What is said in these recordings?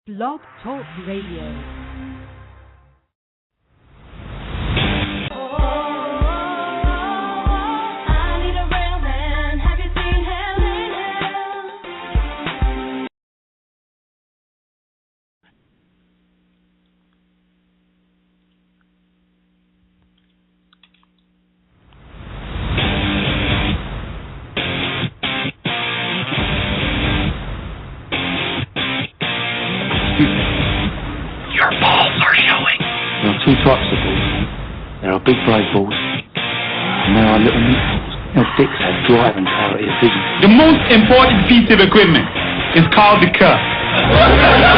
Blog Talk Radio. Two types of balls. There are big blade balls, and there are little meat balls. Little dicks have drive and clarity of vision. The most important piece of equipment is called the cup.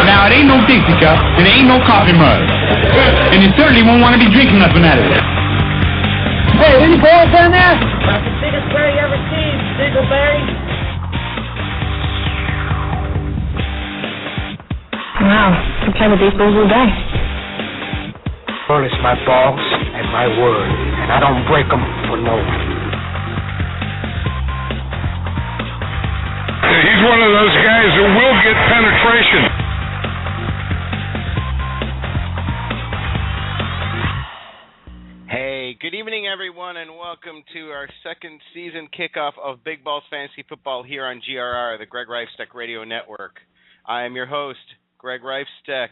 Now, it ain't no Dixie cup, and it ain't no coffee mug. And you certainly won't want to be drinking nothing out of it. Hey, any balls down there? That's the biggest berry you ever seen, Dingleberry. Wow, I play with these balls all day. Furnish my balls and my word, and I don't break them for no one. He's one of those guys who will get penetration. Hey, good evening, everyone, and welcome to our second season kickoff of Big Balls Fantasy Football here on GRR, the Greg Reifsteck Radio Network. I am your host, Greg Reifsteck,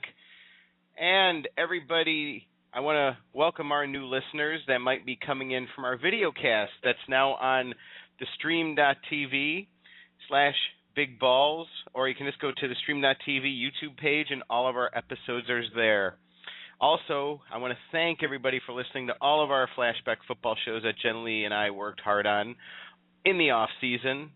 and everybody, I want to welcome our new listeners that might be coming in from our video cast that's now on the stream.tv/bigballs, or you can just go to the stream.tv YouTube page and all of our episodes are there. Also, I want to thank everybody for listening to all of our flashback football shows that Jenilee and I worked hard on in the off season.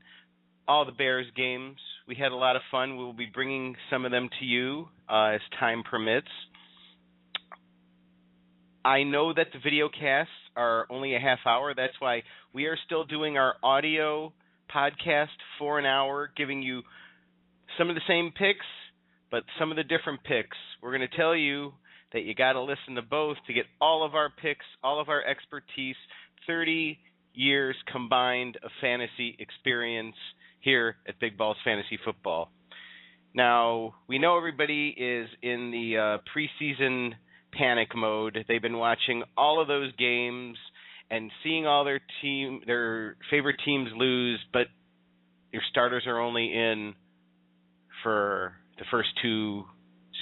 All the Bears games. We had a lot of fun. We will be bringing some of them to you as time permits. I know that the video casts are only a half hour. That's why we are still doing our audio podcast for an hour, giving you some of the same picks, but some of the different picks. We're going to tell you that you got to listen to both to get all of our picks, all of our expertise, 30 years combined of fantasy experience here at Big Balls Fantasy Football. Now, we know everybody is in the preseason panic mode. They've been watching all of those games and seeing all their favorite teams lose, but your starters are only in for the first two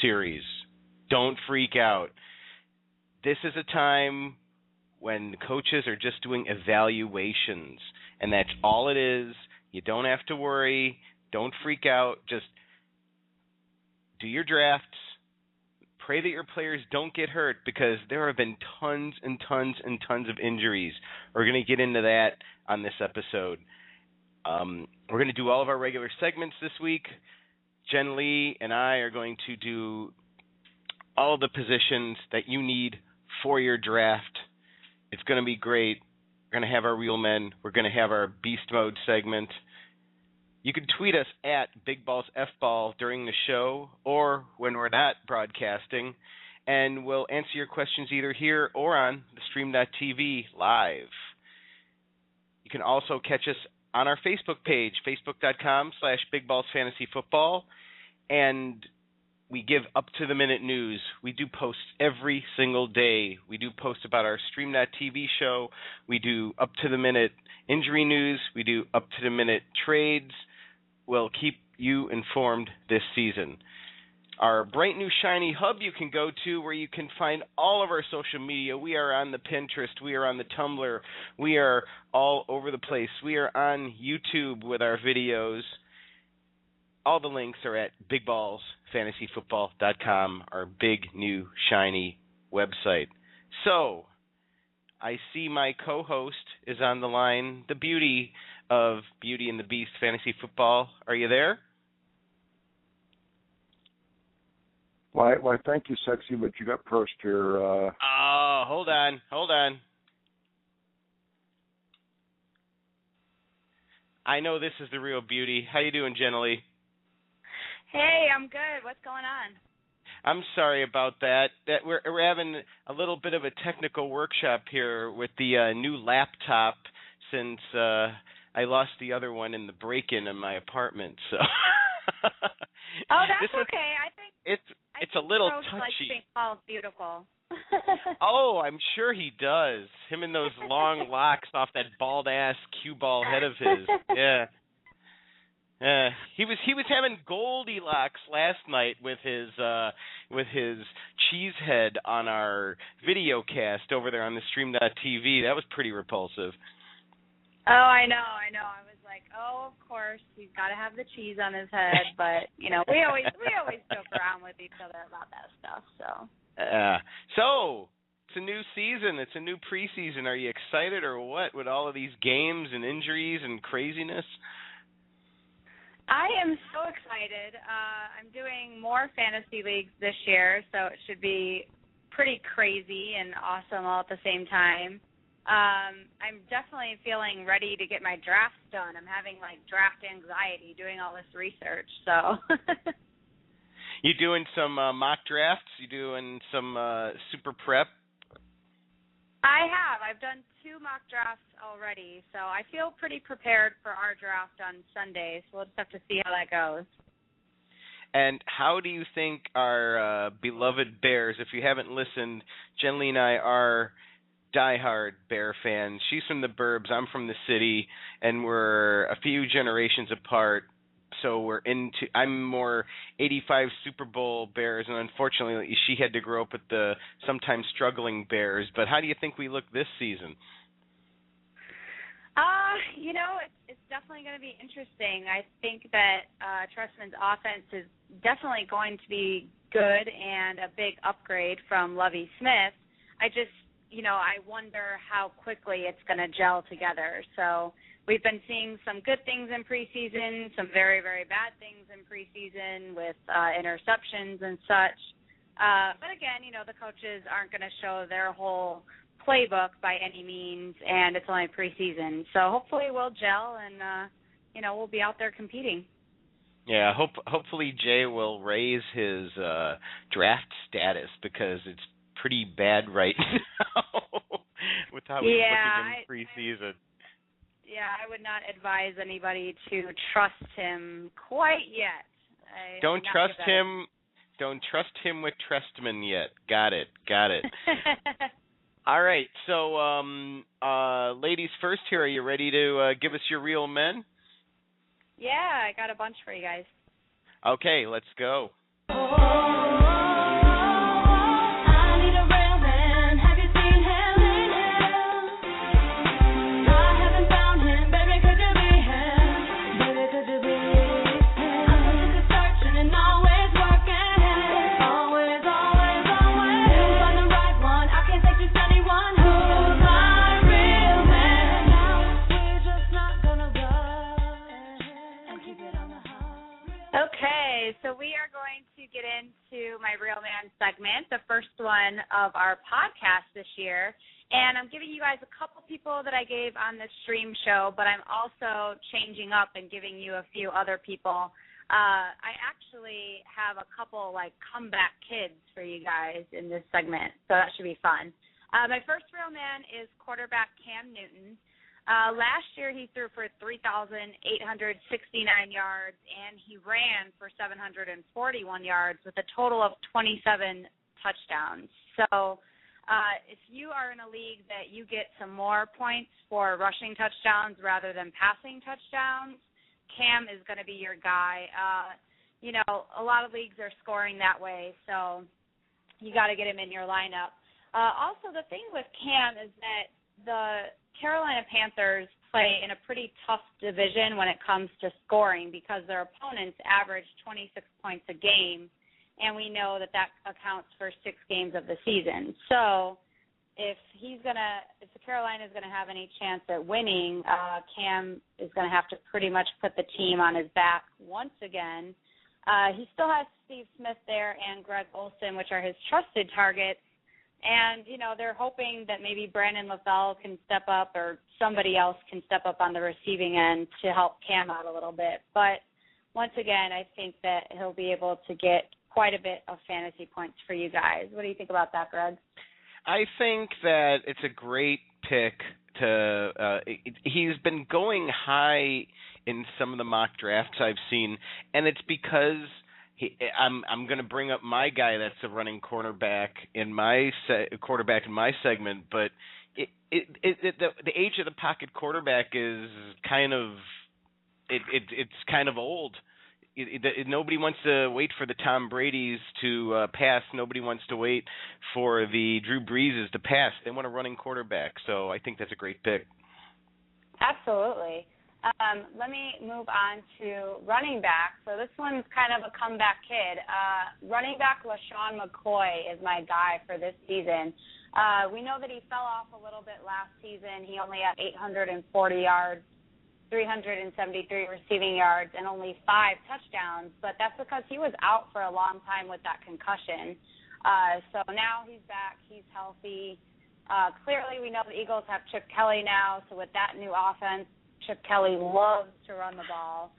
series. Don't freak out. This is a time when coaches are just doing evaluations, and that's all it is. You don't have to worry. Don't freak out. Just do your drafts. Pray that your players don't get hurt, because there have been tons and tons and tons of injuries. We're going to get into that on this episode. We're going to do all of our regular segments this week. Jenilee and I are going to do all the positions that you need for your draft. It's going to be great. We're going to have our real men. We're going to have our beast mode segment. You can tweet us at BigBallsFBall during the show or when we're not broadcasting, and we'll answer your questions either here or on the stream.tv live. You can also catch us on our Facebook page, facebook.com/BigBallsFantasyFootball, and we give up-to-the-minute news. We do post every single day. We do post about our stream.tv show. We do up-to-the-minute injury news. We do up-to-the-minute trades. We'll keep you informed this season. Our bright new shiny hub you can go to, where you can find all of our social media. We are on the Pinterest. We are on the Tumblr. We are all over the place. We are on YouTube with our videos. All the links are at BigBallsFantasyFootball.com, our big new shiny website. So, I see my co-host is on the line, the beauty of Beauty and the Beast Fantasy Football. Are you there? Why, thank you, Sexy, but you got Prost here. Oh, hold on. I know this is the real Beauty. How you doing, Jenilee? Hey, I'm good. What's going on? I'm sorry about that. We're having a little bit of a technical workshop here with the new laptop, since I lost the other one in the break-in in my apartment. So. Oh, that's okay. I think It's a little PROST likes touchy. being called beautiful. Oh, I'm sure he does. Him and those long locks off that bald ass cue ball head of his. Yeah. He was having Goldilocks last night with his cheese head on our video cast over there on the stream.tv. That was pretty repulsive. Oh, I know. I was like, oh, of course, he's got to have the cheese on his head, but we always joke around with each other about that stuff. So it's a new season. It's a new preseason. Are you excited or what with all of these games and injuries and craziness? I am so excited. I'm doing more fantasy leagues this year, so it should be pretty crazy and awesome all at the same time. I'm definitely feeling ready to get my drafts done. I'm having draft anxiety doing all this research. So You doing some mock drafts? You doing some super prep? I have. I've done 2 mock drafts already, so I feel pretty prepared for our draft on Sunday. So we'll just have to see how that goes. And how do you think our beloved Bears, if you haven't listened, Jenilee and I are diehard Bear fans. She's from the burbs, I'm from the city, and we're a few generations apart. So I'm more 85 Super Bowl Bears, and unfortunately she had to grow up with the sometimes struggling Bears. But how do you think we look this season? It's definitely going to be interesting. I think that Trestman's offense is definitely going to be good and a big upgrade from Lovie Smith. I wonder how quickly it's going to gel together. So we've been seeing some good things in preseason, some very, very bad things in preseason with interceptions and such. But again, the coaches aren't going to show their whole playbook by any means, and it's only preseason. So hopefully we'll gel and, we'll be out there competing. Yeah, hopefully Jay will raise his draft status because it's pretty bad right now with how he's looking in preseason. I would not advise anybody to trust him quite yet. Don't trust him with Trestman yet. Got it. All right, so ladies first here, are you ready to give us your real men? Yeah, I got a bunch for you guys. Okay, let's go. So we are going to get into my Real Man segment, the first one of our podcast this year. And I'm giving you guys a couple people that I gave on the stream show, but I'm also changing up and giving you a few other people. I actually have a couple comeback kids for you guys in this segment, so that should be fun. My first Real Man is quarterback Cam Newton. Last year he threw for 3,869 yards, and he ran for 741 yards with a total of 27 touchdowns. So if you are in a league that you get some more points for rushing touchdowns rather than passing touchdowns, Cam is going to be your guy. A lot of leagues are scoring that way, so you got to get him in your lineup. Also, the thing with Cam is that the Carolina Panthers play in a pretty tough division when it comes to scoring because their opponents average 26 points a game, and we know that accounts for 6 games of the season. So if the Carolina is going to have any chance at winning, Cam is going to have to pretty much put the team on his back once again. He still has Steve Smith there and Greg Olsen, which are his trusted targets. And, they're hoping that maybe Brandon LaFell can step up or somebody else can step up on the receiving end to help Cam out a little bit. But once again, I think that he'll be able to get quite a bit of fantasy points for you guys. What do you think about that, Greg? I think that it's a great pick he's been going high in some of the mock drafts I've seen, and it's because I'm going to bring up my guy that's a running quarterback in my segment, but the age of the pocket quarterback is kind of it's kind of old. Nobody wants to wait for the Tom Brady's to pass. Nobody wants to wait for the Drew Breeses to pass. They want a running quarterback, so I think that's a great pick. Absolutely. Let me move on to running back. So this one's kind of a comeback kid. Running back LaShawn McCoy is my guy for this season. We know that he fell off a little bit last season. He only had 840 yards, 373 receiving yards, and only 5 touchdowns. But that's because he was out for a long time with that concussion. So now he's back. He's healthy. Clearly, we know the Eagles have Chip Kelly now. So with that new offense, Chip Kelly loves to run the ball.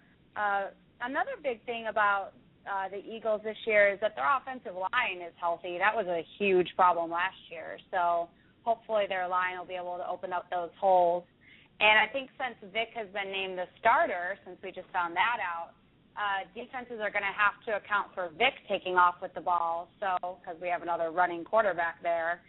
Another big thing about the Eagles this year is that their offensive line is healthy. That was a huge problem last year. So hopefully their line will be able to open up those holes. And I think since Vic has been named the starter, since we just found that out, defenses are going to have to account for Vic taking off with the ball, because we have another running quarterback there.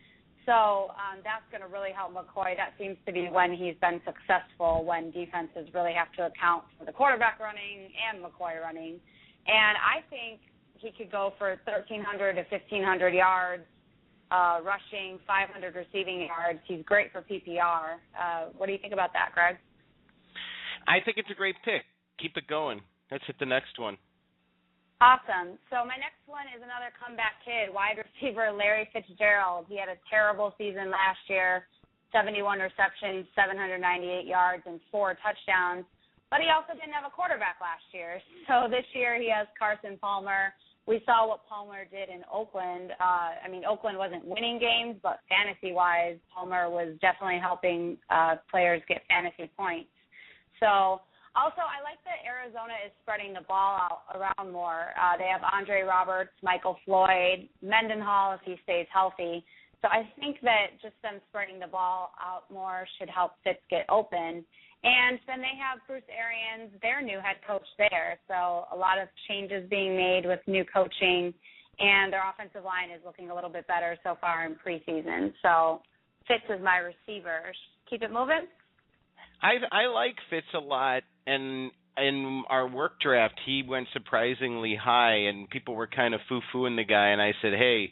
So that's going to really help McCoy. That seems to be when he's been successful, when defenses really have to account for the quarterback running and McCoy running. And I think he could go for 1,300 to 1,500 yards rushing, 500 receiving yards. He's great for PPR. What do you think about that, Greg? I think it's a great pick. Keep it going. Let's hit the next one. Awesome. So my next one is another comeback kid, wide receiver Larry Fitzgerald. He had a terrible season last year, 71 receptions, 798 yards, and 4 touchdowns. But he also didn't have a quarterback last year. So this year he has Carson Palmer. We saw what Palmer did in Oakland. Oakland wasn't winning games, but fantasy-wise, Palmer was definitely helping players get fantasy points. So also, I like that Arizona is spreading the ball out around more. They have Andre Roberts, Michael Floyd, Mendenhall if he stays healthy. So I think that just them spreading the ball out more should help Fitz get open. And then they have Bruce Arians, their new head coach there. So a lot of changes being made with new coaching, and their offensive line is looking a little bit better so far in preseason. So Fitz is my receiver. Keep it moving. I like Fitz a lot, and in our work draft, he went surprisingly high, and people were kind of foo-fooing the guy, and I said, hey,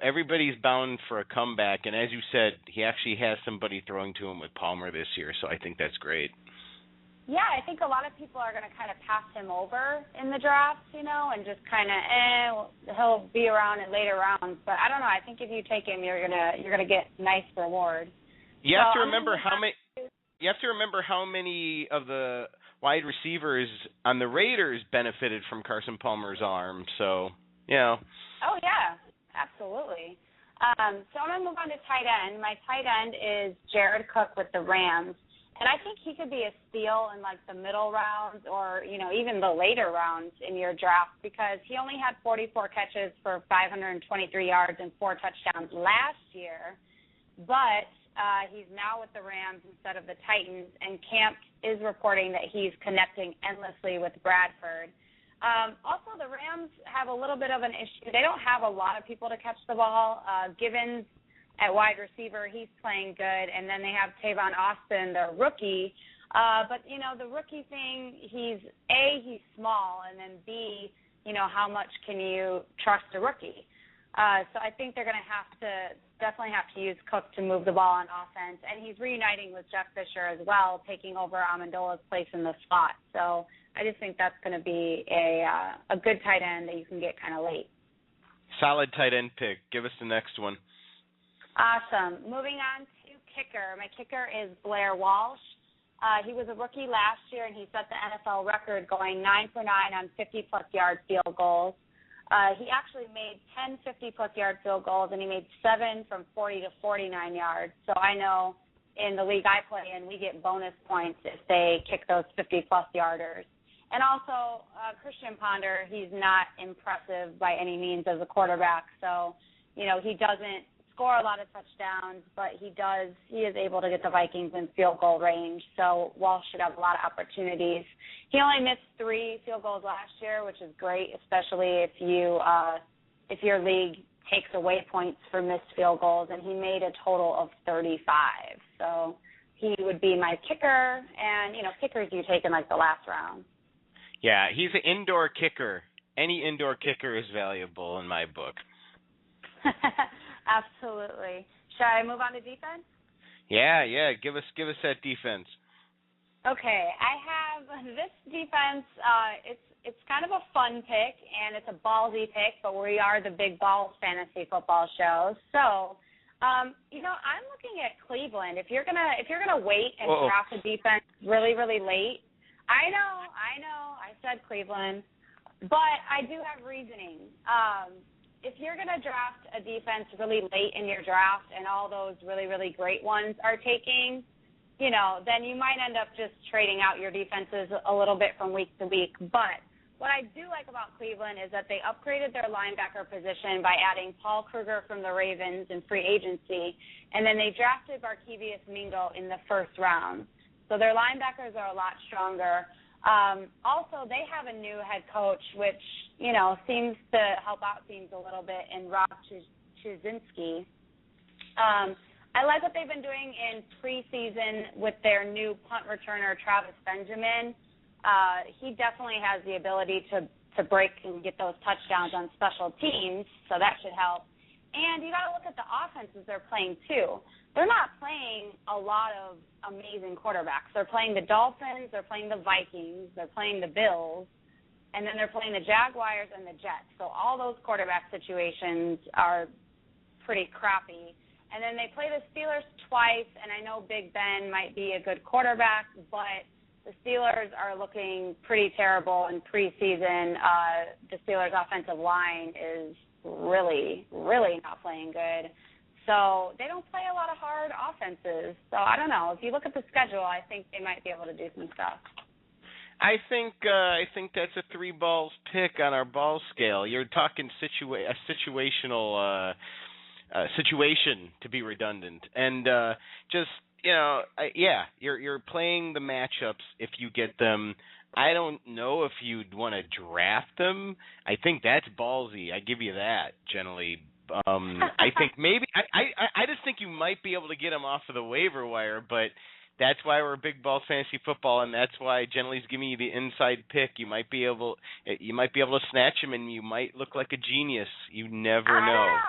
everybody's bound for a comeback, and as you said, he actually has somebody throwing to him with Palmer this year, so I think that's great. Yeah, I think a lot of people are going to kind of pass him over in the draft, and just kind of, he'll be around in later rounds, but I don't know. I think if you take him, you're gonna get nice reward. You have to remember how many. You have to remember how many of the wide receivers on the Raiders benefited from Carson Palmer's arm. So, Oh, yeah, absolutely. So I'm going to move on to tight end. My tight end is Jared Cook with the Rams. And I think he could be a steal in, the middle rounds or, even the later rounds in your draft because he only had 44 catches for 523 yards and 4 touchdowns last year. But he's now with the Rams instead of the Titans, and Camp is reporting that he's connecting endlessly with Bradford. Also, the Rams have a little bit of an issue. They don't have a lot of people to catch the ball. Givens at wide receiver, he's playing good, and then they have Tavon Austin, the rookie. But, the rookie thing, he's small, and then B, how much can you trust a rookie? So I think they're going to definitely have to use Cook to move the ball on offense. And he's reuniting with Jeff Fisher as well, taking over Amendola's place in the slot. So I just think that's going to be a good tight end that you can get kind of late. Solid tight end pick. Give us the next one. Awesome. Moving on to kicker. My kicker is Blair Walsh. He was a rookie last year, and he set the NFL record going 9 for 9 on 50-plus yard field goals. He actually made 10 50-plus yard field goals, and he made 7 from 40 to 49 yards. So I know in the league I play in, we get bonus points if they kick those 50-plus yarders. And also, Christian Ponder, he's not impressive by any means as a quarterback. So, he doesn't score a lot of touchdowns, but he is able to get the Vikings in field goal range. So Walsh should have a lot of opportunities. He only missed 3 field goals last year, which is great, especially if your league takes away points for missed field goals, and he made a total of 35. So he would be my kicker, and, kickers you take in, the last round. Yeah, he's an indoor kicker. Any indoor kicker is valuable in my book. Absolutely. Should I move on to defense? Yeah. Give us that defense. Okay, I have this defense. It's kind of a fun pick, and it's a ballsy pick, but we are the Big Balls Fantasy Football show. So, I'm looking at Cleveland. If you're gonna wait and draft a defense really, really late, I know, I said Cleveland, but I do have reasoning. If you're going to draft a defense really late in your draft and all those really, really great ones are taking, then you might end up just trading out your defenses a little bit from week to week. But what I do like about Cleveland is that they upgraded their linebacker position by adding Paul Kruger from the Ravens in free agency, and then they drafted Barkevious Mingo in the first round. So their linebackers are a lot stronger. Also, they have a new head coach, which, seems to help out teams a little bit in Rob Chudzinski. I like what they've been doing in preseason with their new punt returner, Travis Benjamin. He definitely has the ability to break and get those touchdowns on special teams, so that should help. And you got to look at the offenses they're playing, too. They're not playing a lot of amazing quarterbacks. They're playing the Dolphins, they're playing the Vikings, they're playing the Bills, and then they're playing the Jaguars and the Jets. So all those quarterback situations are pretty crappy. And then they play the Steelers twice, and I know Big Ben might be a good quarterback, but the Steelers are looking pretty terrible in preseason. The Steelers' offensive line is really, really not playing good. So they don't play a lot of hard offenses. So I don't know. If you look at the schedule, I think they might be able to do some stuff. I think that's a 3 balls pick on our ball scale. You're talking a situational situation, to be redundant, and you're playing the matchups if you get them. I don't know if you'd want to draft them. I think that's ballsy. I give you that, Jenilee. I think maybe I just think you might be able to get them off of the waiver wire, but that's why we're Big Balls Fantasy Football, and that's why Jenilee's giving you the inside pick. You might be able to snatch him, and you might look like a genius. You never know.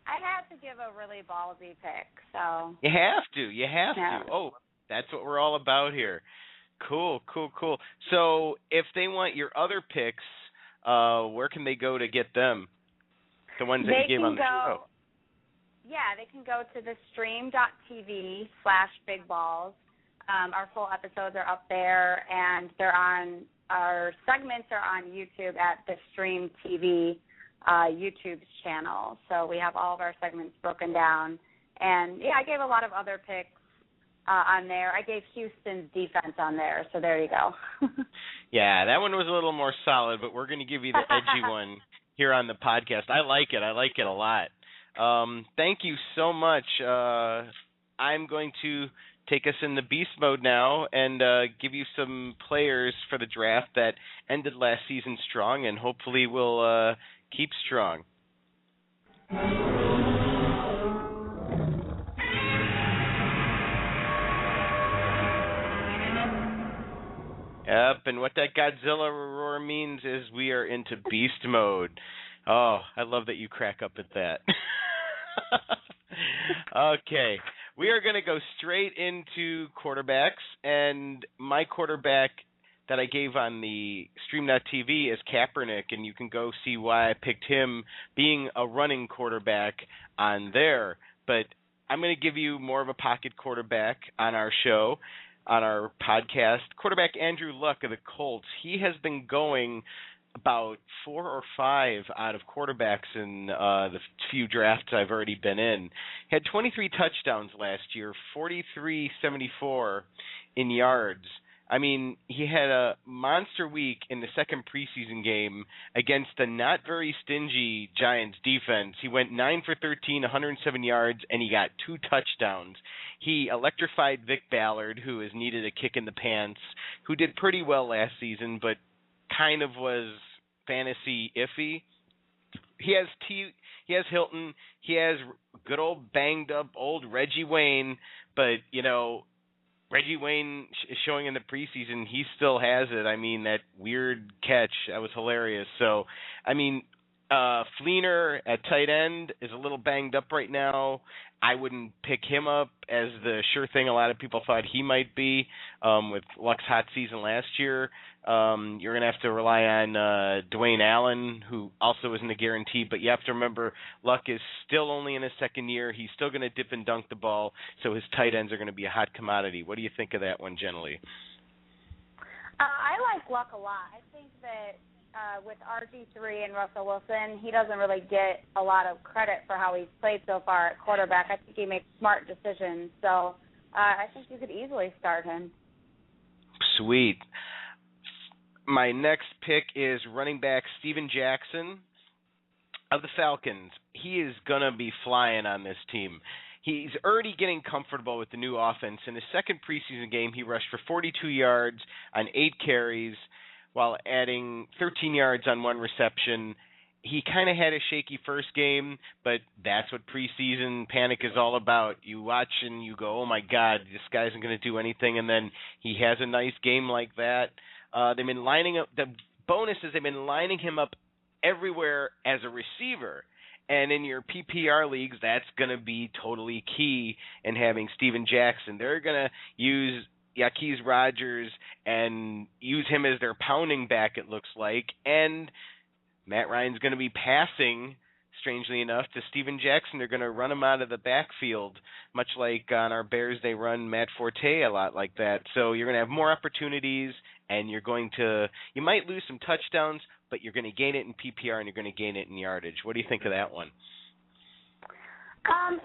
I have to give a really ballsy pick, so. You have to. Oh, that's what we're all about here. Cool. So if they want your other picks, where can they go to get them? The ones that you gave on the show. Yeah, they can go to thestream.tv/bigballs. Our full episodes are up there, and our segments are on YouTube at the Stream TV YouTube channel. So we have all of our segments broken down. And, I gave a lot of other picks on there. I gave Houston's defense on there, so there you go. Yeah, that one was a little more solid, but we're going to give you the edgy one here on the podcast. I like it a lot. Thank you so much. I'm going to take us in the beast mode now and give you some players for the draft that ended last season strong and hopefully will keep strong. Yep, and what that Godzilla roar means is we are into beast mode. Oh, I love that you crack up at that. Okay, we are going to go straight into quarterbacks, and my quarterback that I gave on the Stream.tv is Kaepernick, and you can go see why I picked him being a running quarterback on there. But I'm going to give you more of a pocket quarterback on our show, on our podcast. Quarterback Andrew Luck of the Colts. He has been going about 4 or 5 out of quarterbacks in the few drafts I've already been in. He had 23 touchdowns last year, 43.74 in yards. I mean, he had a monster week in the second preseason game against a not very stingy Giants defense. He went 9 for 13, 107 yards, and he got 2 touchdowns. He electrified Vic Ballard, who has needed a kick in the pants, who did pretty well last season, but kind of was fantasy iffy. He has Hilton. He has good old banged up old Reggie Wayne, but Reggie Wayne is showing in the preseason he still has it. I mean, that weird catch, that was hilarious. So, I mean, Fleener at tight end is a little banged up right now. I wouldn't pick him up as the sure thing a lot of people thought he might be with Luck's hot season last year. You're going to have to rely on Dwayne Allen, who also isn't a guarantee, but you have to remember Luck is still only in his second year. He's still going to dip and dunk the ball, so his tight ends are going to be a hot commodity. What do you think of that one, Jenilee? I like Luck a lot. I think that with RG3 and Russell Wilson, he doesn't really get a lot of credit for how he's played so far at quarterback. I think he makes smart decisions, so I think you could easily start him. Sweet. My next pick is running back Steven Jackson of the Falcons. He is going to be flying on this team. He's already getting comfortable with the new offense. In his second preseason game, he rushed for 42 yards on 8 carries while adding 13 yards on 1 reception. He kind of had a shaky first game, but that's what preseason panic is all about. You watch and you go, oh, my God, this guy isn't going to do anything, and then he has a nice game like that. They've been lining up – the bonus is they've been lining him up everywhere as a receiver. And in your PPR leagues, that's going to be totally key in having Steven Jackson. They're going to use Yaquez Rodgers and use him as their pounding back, it looks like. And Matt Ryan's going to be passing, strangely enough, to Steven Jackson. They're going to run him out of the backfield, much like on our Bears they run Matt Forte a lot like that. So you're going to have more opportunities, and you might lose some touchdowns, but you're going to gain it in PPR and you're going to gain it in yardage. What do you think of that one? I'm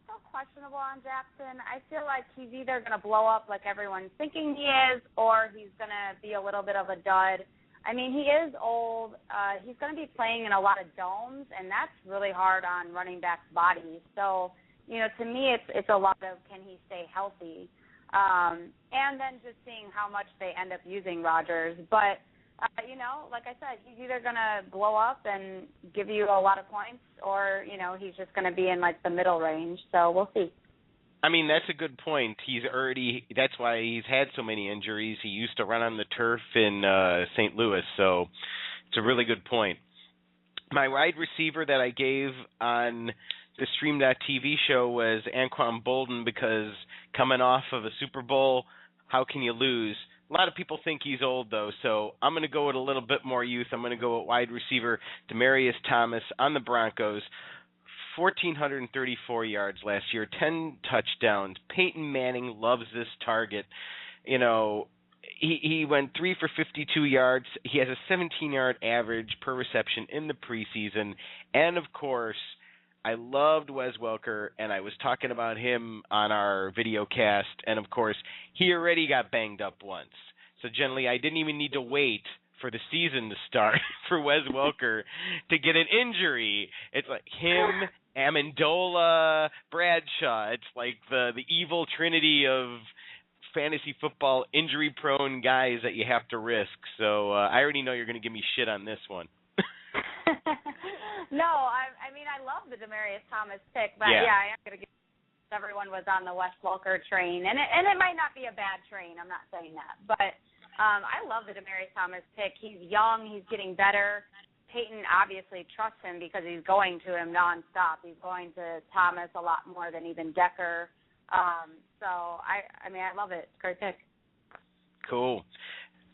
still questionable on Jackson. I feel like he's either going to blow up like everyone's thinking he is, or he's going to be a little bit of a dud. I mean, he is old. He's going to be playing in a lot of domes, and that's really hard on running backs' bodies. So, to me, it's a lot of can he stay healthy, and then just seeing how much they end up using Rodgers. But like I said, he's either going to blow up and give you a lot of points, or, he's just going to be in, the middle range. So we'll see. I mean, that's a good point. That's why he's had so many injuries. He used to run on the turf in St. Louis, so it's a really good point. My wide receiver that I gave on the Stream.TV show was Anquan Bolden, because coming off of a Super Bowl, how can you lose? A lot of people think he's old, though, so I'm going to go with a little bit more youth. I'm going to go with wide receiver Demaryius Thomas on the Broncos. 1,434 yards last year, 10 touchdowns. Peyton Manning loves this target. He went 3 for 52 yards. He has a 17-yard average per reception in the preseason. And, of course, I loved Wes Welker, and I was talking about him on our video cast. And, of course, he already got banged up once. So, generally, I didn't even need to wait for the season to start for Wes Welker to get an injury. It's like him, Amendola, Bradshaw. It's like the evil trinity of fantasy football injury-prone guys that you have to risk. So I already know you're going to give me shit on this one. No, I mean, I love the Demaryius Thomas pick, but yeah I am going to give everyone was on the Wes Welker train, and it might not be a bad train. I'm not saying that, but I love the Demaryius Thomas pick. He's young. He's getting better. Peyton obviously trusts him because he's going to him nonstop. He's going to Thomas a lot more than even Decker. So, I love it. It's a great pick. Cool.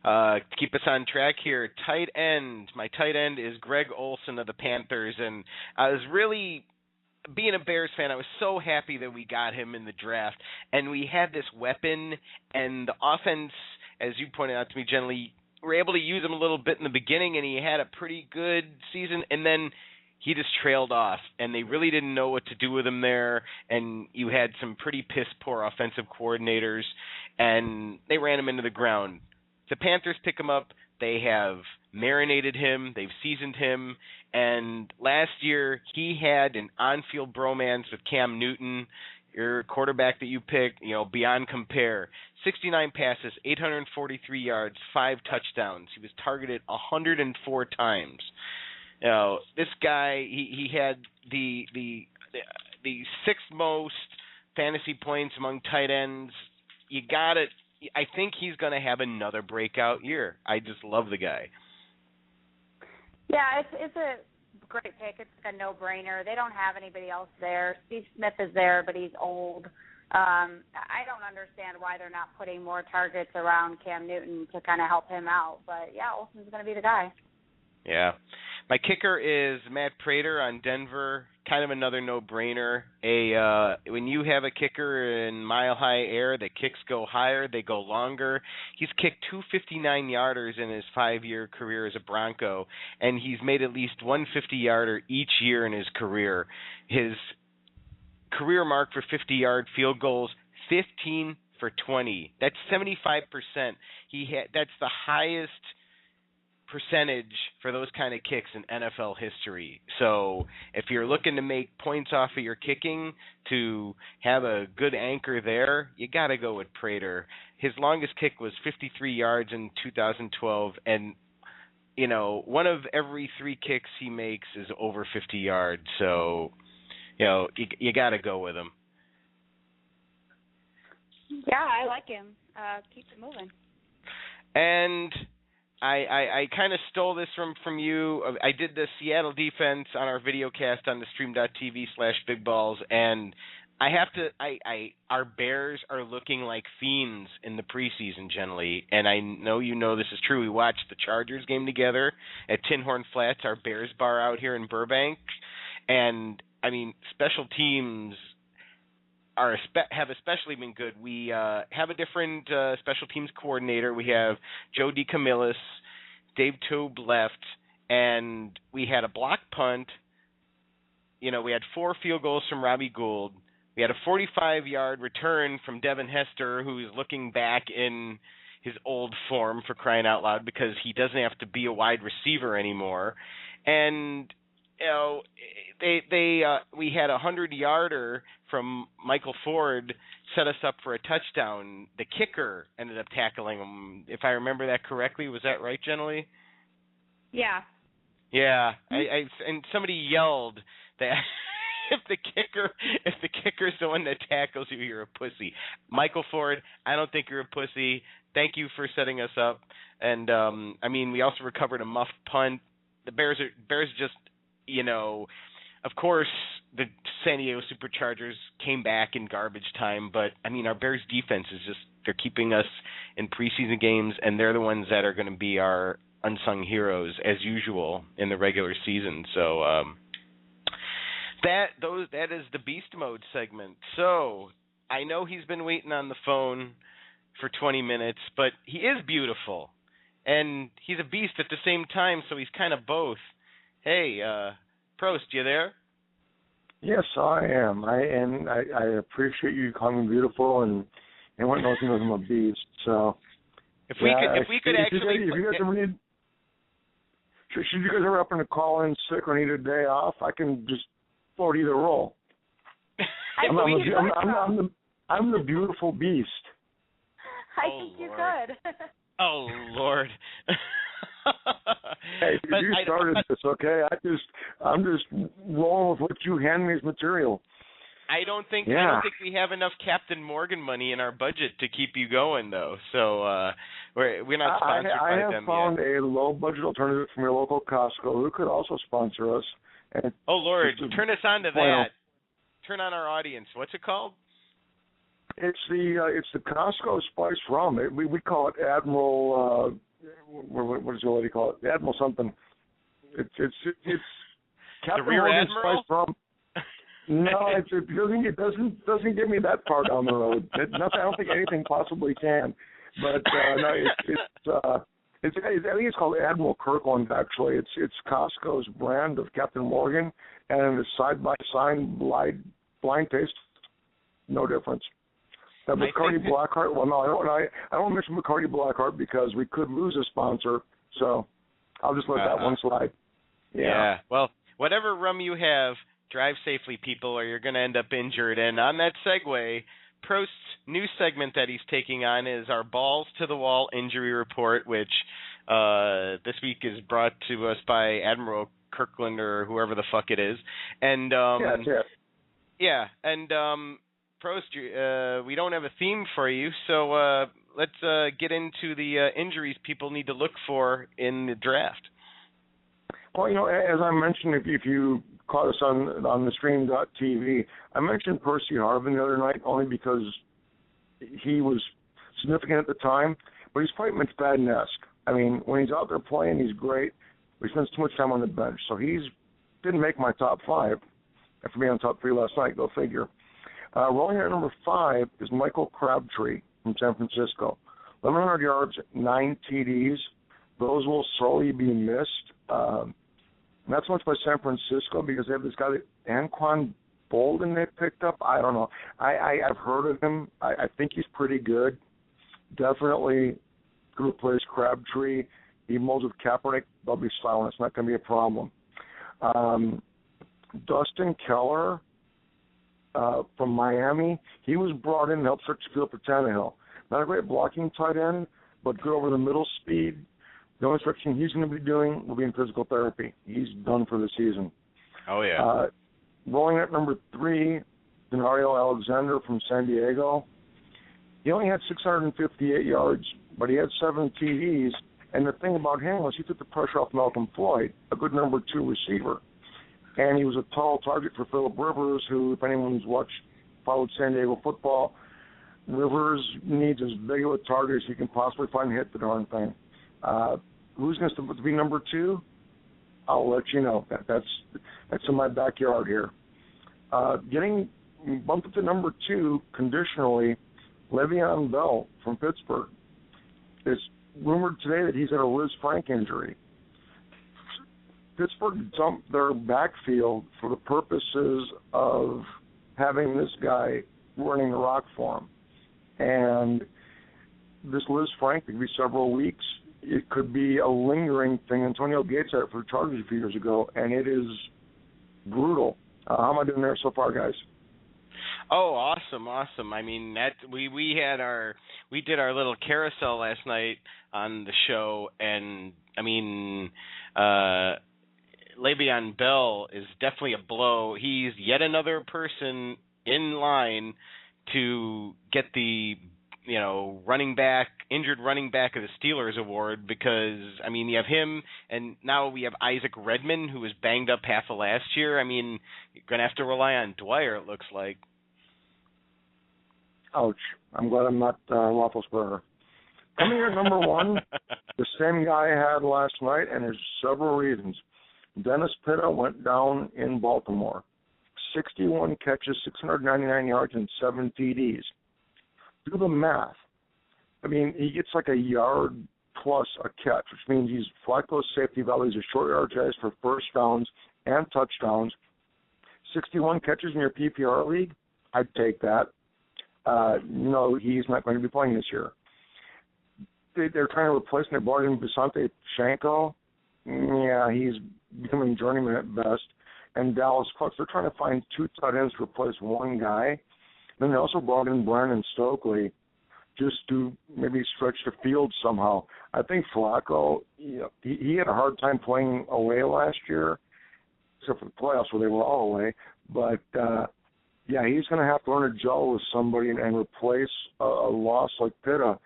To keep us on track here, tight end. My tight end is Greg Olsen of the Panthers, and I was really, being a Bears fan, I was so happy that we got him in the draft, and we had this weapon, and the offense, as you pointed out to me, Jenilee, were able to use him a little bit in the beginning, and he had a pretty good season, and then he just trailed off, and they really didn't know what to do with him there, and you had some pretty piss-poor offensive coordinators, and they ran him into the ground. The Panthers pick him up. They have marinated him. They've seasoned him. And last year, he had an on-field bromance with Cam Newton, your quarterback that you picked, beyond compare. 69 passes, 843 yards, 5 touchdowns. He was targeted 104 times. This guy, he had the sixth most fantasy points among tight ends. I think he's going to have another breakout year. I just love the guy. Yeah, it's a great pick. It's like a no-brainer. They don't have anybody else there. Steve Smith is there, but he's old. I don't understand why they're not putting more targets around Cam Newton to kind of help him out. But, yeah, Olsen's going to be the guy. Yeah. My kicker is Matt Prater on Denver. Kind of another no-brainer. When you have a kicker in mile-high air, the kicks go higher, they go longer. He's kicked 259-yarders in his 5-year career as a Bronco, and he's made at least one 50-yarder each year in his career. His career mark for 50-yard field goals, 15 for 20. That's 75%. That's the highest percentage for those kind of kicks in NFL history. So if you're looking to make points off of your kicking to have a good anchor there, you got to go with Prater. His longest kick was 53 yards in 2012, and one of every 3 kicks he makes is over 50 yards. So you got to go with him. Yeah, I like him. Keep it moving. And I kind of stole this from you. I did the Seattle defense on our video cast on the stream.tv/bigballs, and our Bears are looking like fiends in the preseason, Jenilee, and I know this is true. We watched the Chargers game together at Tin Horn Flats, our Bears bar out here in Burbank, and special teams have especially been good. We have a different special teams coordinator. We have Joe DeCamillis, Dave Toub left, and we had a block punt. We had 4 field goals from Robbie Gould. We had a 45-yard return from Devin Hester, who is looking back in his old form, for crying out loud, because he doesn't have to be a wide receiver anymore. And we had a 100-yarder from Michael Ford set us up for a touchdown. The kicker ended up tackling him, if I remember that correctly. Was that right, Jenilee? Yeah. Yeah. And somebody yelled that if the kicker's the one that tackles you, you're a pussy. Michael Ford, I don't think you're a pussy. Thank you for setting us up. And we also recovered a muffed punt. The Bears just, of course, the San Diego Superchargers came back in garbage time, but our Bears defense is they're keeping us in preseason games, and they're the ones that are going to be our unsung heroes as usual in the regular season. So that is the Beast Mode segment. So I know he's been waiting on the phone for 20 minutes, but he is beautiful, and he's a beast at the same time, so he's kind of both. Hey, Prost, you there? Yes, I am. I appreciate you calling me beautiful, and what knows me knows I'm a beast. So if you guys ever happen to call in sick or need a day off, I can just forward either role. I'm the beautiful beast. I think you could. Oh Lord. Hey, you started this, okay? I'm just rolling with what you hand me as material. I don't think we have enough Captain Morgan money in our budget to keep you going, though. So we're not sponsored by them yet. I have found a low-budget alternative from your local Costco who could also sponsor us. And oh Lord, turn us on to that. Turn on our audience. What's it called? It's the Costco Spice Rum. We call it Admiral. What does the lady call it? Admiral something. It's Captain Morgan Spice Rum. No, it doesn't give me that far down the road. I don't think anything possibly can. But no, I think it's called Admiral Kirkland. Actually, it's Costco's brand of Captain Morgan, and it's side by side blind taste, no difference. McCarty Blackheart. Well, no, I don't mention McCarty Blackheart because we could lose a sponsor. So I'll just let that one slide. Yeah. Well, whatever rum you have, drive safely, people, or you're going to end up injured. And on that segue, Prost's new segment that he's taking on is our Balls to the Wall Injury Report, which this week is brought to us by Admiral Kirkland or whoever the fuck it is. And Prost, we don't have a theme for you, so let's get into the injuries people need to look for in the draft. Well, as I mentioned, if you caught us on the stream.tv, I mentioned Percy Harvin the other night only because he was significant at the time, but he's quite McFadden-esque. I mean, when he's out there playing, he's great, but he spends too much time on the bench. So didn't make my top 5 after being on top 3 last night, go figure. Rolling at number 5 is Michael Crabtree from San Francisco. 1,100 yards, 9 TDs. Those will slowly be missed. Not so much by San Francisco because they have this guy, Anquan Bolden, they picked up. I don't know. I've heard of him. I think he's pretty good. Definitely could replace Crabtree. He molds with Kaepernick. They'll be silent. It's not going to be a problem. Dustin Keller from Miami, he was brought in to help search the field for Tannehill. Not a great blocking tight end, but good over the middle speed. The only instruction he's going to be doing will be in physical therapy. He's done for the season. Oh, yeah. Rolling at number 3, Denario Alexander from San Diego. He only had 658 yards, but he had 7 TDs. And the thing about him was he took the pressure off Malcolm Floyd, a good number 2 receiver. And he was a tall target for Phillip Rivers, who, if anyone's followed San Diego football, Rivers needs as big of a target as he can possibly find to hit the darn thing. Who's going to be number 2? I'll let you know. That's in my backyard here. Getting bumped up to number 2 conditionally, Le'Veon Bell from Pittsburgh. It's rumored today that he's got a Liz Frank injury. Pittsburgh dumped their backfield for the purposes of having this guy running the rock for him. And this Liz Frank could be several weeks. It could be a lingering thing. Antonio Gates had it for the Chargers a few years ago, and it is brutal. How am I doing there so far, guys? Oh, awesome! I mean, we did our little carousel last night on the show, and I mean, Le'Veon Bell is definitely a blow. He's yet another person in line to get the injured running back of the Steelers award because, I mean, you have him, and now we have Isaac Redman, who was banged up half of last year. I mean, you're going to have to rely on Dwyer, it looks like. Ouch. I'm glad I'm not Roethlisberger. Coming here at number 1, the same guy I had last night, and there's several reasons. Dennis Pitta went down in Baltimore. 61 catches, 699 yards, and 7 TDs. Do the math. I mean, he gets like a yard plus a catch, which means he's flat close safety value. He's a short yard guys for first downs and touchdowns. 61 catches in your PPR league, I'd take that. He's not going to be playing this year. They're trying to replace him. They brought in Visante Shanko. Yeah, he's becoming journeyman at best. And Dallas Clutch, they're trying to find 2 tight ends to replace one guy. Then they also brought in Brandon Stokely just to maybe stretch the field somehow. I think Flacco, he had a hard time playing away last year, except for the playoffs where they were all away. But, he's going to have to learn to gel with somebody and replace a loss like Pitta.